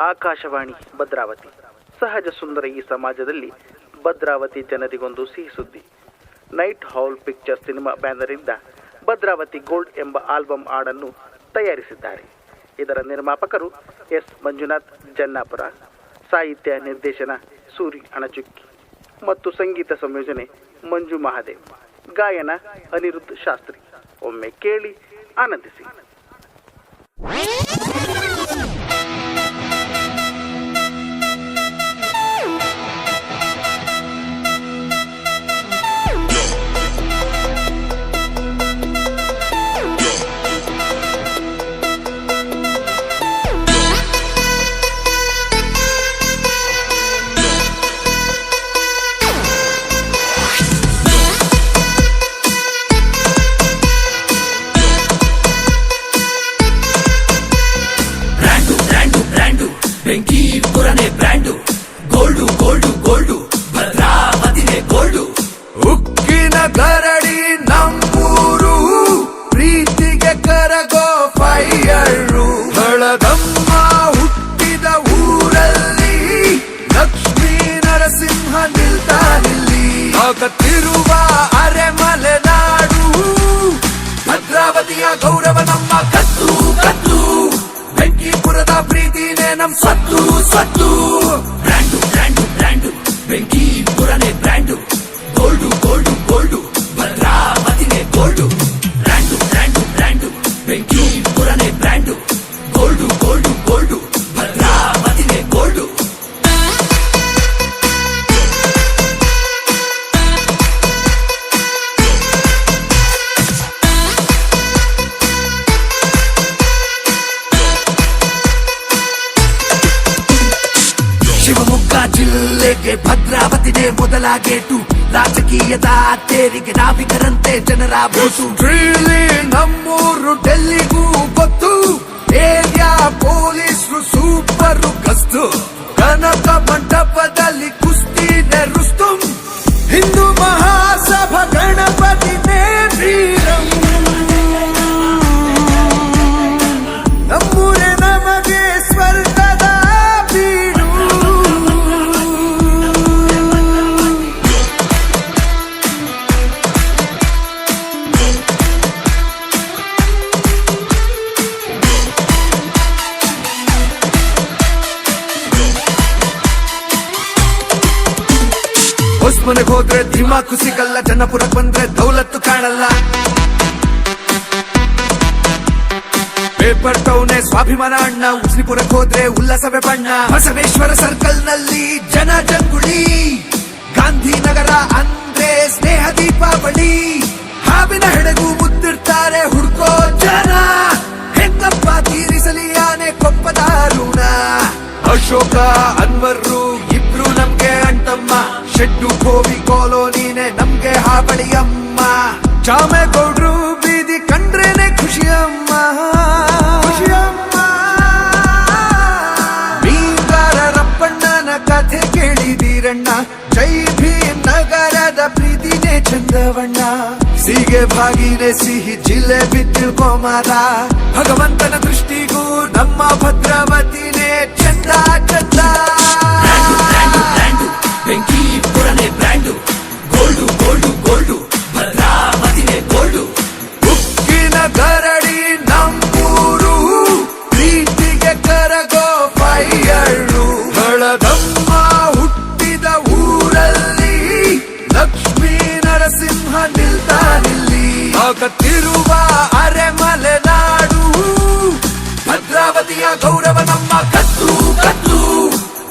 ಆಕಾಶವಾಣಿ ಭದ್ರಾವತಿ. ಸಹಜ ಸುಂದರ ಈ ಸಮಾಜದಲ್ಲಿ ಭದ್ರಾವತಿ ಜನರಿಗೊಂದು ಸಿಹಿ ಸುದ್ದಿ. ನೈಟ್ ಹೌಲ್ ಪಿಕ್ಚರ್ ಸಿನಿಮಾ ಬ್ಯಾನರಿಂದ ಭದ್ರಾವತಿ ಗೋಲ್ಡ್ ಎಂಬ ಆಲ್ಬಮ್ ಹಾಡನ್ನು ತಯಾರಿಸಿದ್ದಾರೆ. ಇದರ ನಿರ್ಮಾಪಕರು ಎಸ್ ಮಂಜುನಾಥ್ ಜನ್ನಾಪುರ, ಸಾಹಿತ್ಯ ನಿರ್ದೇಶನ ಸೂರಿ ಅಣಚುಕ್ಕಿ ಮತ್ತು ಸಂಗೀತ ಸಂಯೋಜನೆ ಮಂಜು ಮಹಾದೇವ್, ಗಾಯನ ಅನಿರುದ್ಧ್ ಶಾಸ್ತ್ರಿ. ಒಮ್ಮೆ ಕೇಳಿ ಆನಂದಿಸಿ. ಬೆಂಕಿ ಪುರನೆ ಬ್ರ್ಯಾಂಡು, ಗೋಲ್ಡು ಗೋಲ್ಡು ಗೋಲ್ಡು, ಭದ್ರಾವತಿನೇ ಗೋಲ್ಡು. ಉಕ್ಕಿನ ಗರಡಿ ನಮ್ಮೂರು, ಪ್ರೀತಿಗೆ ಕರಗೋ ಫೈಯರು. ಹಳದಮ್ಮ ಹುಟ್ಟಿದ ಊರಲ್ಲಿ ಲಕ್ಷ್ಮೀ ನರಸಿಂಹ ನಿಲ್ತಾನಿಲ್ಲಿ. ಆಗತ್ತಿರುವ ಅರೆಮಲೆನಾಡು, ಭದ್ರಾವತಿಯ ಗೌರವ ನಮ್ಮ ಕತ್ತು ಕತ್ತು. ಬೆಂಕಿಪುರದ ಪ್ರೀತಿನೇ ನಮ್ ಸತ್ತು ಸತ್ತು. ಬ್ರ್ಯಾಂಡು ಬ್ರ್ಯಾಂಡು ಬ್ರ್ಯಾಂಡು, ಬೆಂಕಿಪುರನೇ ಬ್ರ್ಯಾಂಡು, ಗೋಲ್ಡು ಗೋಲ್ಡು ಗೋಲ್ಡು, ಭದ್ರಾವತಿನೇ ಗೋಲ್ಡು. ಬ್ರ್ಯಾಂಡು ಬ್ರ್ಯಾಂಡು ಬ್ರ್ಯಾಂಡು, ಬೆಂಕಿಪುರನೇ ಬ್ರ್ಯಾಂಡು, ಗೋಲ್ಡು ಗೋಲ್ಡು ಗೋಲ್ಡು, ಭದ್ರಾವತಿನೇ ಗೋಲ್ಡು. ಶಿವಮೊಗ್ಗ ಜಿಲ್ಲೆಗೆ ಭದ್ರಾವತಿನೇ ಮೊದಲ ಗೇಟು. ರಾಜಕೀಯದ ತೇರಿಗೆ ನಾವಿಕರಂತೆ ಜನರ ಬೋಟು. ನಮ್ಮೂರು ಡೆಲ್ಲಿಗೂ ಗೊತ್ತು, ಏರಿಯಾ ಪೊಲೀಸರು ಸೂಪರ್ ಗಸ್ತು. ಕನಕ ಮಂಟಪದಲ್ಲಿ ಕುಸ್ತಿನೇ ರುಸ್ತುಂ, ಹಿಂದೂ ಮಹಾಸಭಾ ಗಣಪತಿನೇ ವೀರಂ. ನಮ್ಮೂರೇ ನಮಗೆ ಸ್ವರ್ಗದ ಬೀಡು. ಹೊಸ್ಮನೆಗೆ ಹೋದ್ರೆ ಧಿಮಾಕು ಸಿಗಲ್ಲ, ಜನಪುರಕ್ಕೆ ಬಂದ್ರೆ ದೌಲತ್ತು ಕಾಣಲ್ಲ. ಪೇಪರ್ ಟೌನೇ ಸ್ವಾಭಿಮಾನ ಅಣ್ಣ, ಉಸ್ಲಿಪುರಕ್ಕೆ ಹೋದ್ರೆ ಉಲ್ಲಾಸವೇ ಬಣ್ಣ. ಬಸವೇಶ್ವರ ಸರ್ಕಲ್ ನಲ್ಲಿ ಜನ ಜಂಗುಳಿ, ಗಾಂಧಿನಗರ ಅಂದ್ರೆ ಸ್ನೇಹ ದೀಪಾವಳಿ. ಹಾವಿನ ಹೆಡೆಗೂ ಮುದ್ದಿರ್ತಾರೆ ಹುಡ್ಕೋ ಜನ, ಹೆಂಗಪ್ಪ ತೀರಿಸಲಿ ಆನೆ ಕೊಪ್ಪದ ಋಣ. ಅಶೋಕ ಅನ್ವರು ಇಬ್ರು ನಮ್ಗೆ ಅಣ್ತಮ್ಮ, ಶೆಡ್ಡು ಕೋವಿ ಕಾಲೋನಿನೇ ನಮ್ಗೆ ಹಾಬಳಿಯಮ್ಮ. ಚಾಮೇಗೌಡ್ರು ಬೀದಿ ಕಂಡ್ರೇನೆ ಖುಷಿಯಮ್ಮ ಖುಷಿಯಮ್ಮ. ಮೀಗಾರಪ್ಪಣ್ಣನ ಕಥೆ ಕೇಳಿದೀರಣ್ಣ, ಜೈ ಭೀಮ್ ನಗರದ ಪ್ರೀತಿನೇ ಚಂದವಣ್ಣ. ಸೀಗೆ ಭಾಗಿನೇ ಸಿಹಿ ಜಿಲೇಬಿ ತಿಳ್ಕೋಮಾರ, ಭಗವಂತನ ದೃಷ್ಟಿಗೂ ನಮ್ಮ ಭದ್ರಾವತಿನೇ ಚಂದ ಚಂದ. ಬೆಂಕಿಪುರನೇ ಬ್ರ್ಯಾಂಡು, ಗೋಲ್ಡು ಗೋಲ್ಡು ಗೋಲ್ಡು, ಭದ್ರಾವತಿನೇ ಗೋಲ್ಡು. ಉಕ್ಕಿನ ಗರಡಿ ನಮ್ಮೂರು, ಪ್ರೀತಿಗೆ ಕರಗೋ ಫೈಯರು. ಹಳದಮ್ಮ ಹುಟ್ಟಿದ ಊರಲ್ಲಿ ಲಕ್ಷ್ಮೀ ನರಸಿಂಹ ನಿಲ್ತಾನಿಲ್ಲಿ. ಆಗತ್ತಿರುವ ಅರೆಮಲೆನಾಡು, ಭದ್ರಾವತಿಯ ಗೌರವ ನಮ್ಮ ಕತ್ತು ಕತ್ತು.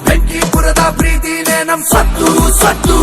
ಬೆಂಕಿಪುರದ ಪ್ರೀತಿನೇ ನಮ್ ಸತ್ತು ಸತ್ತು.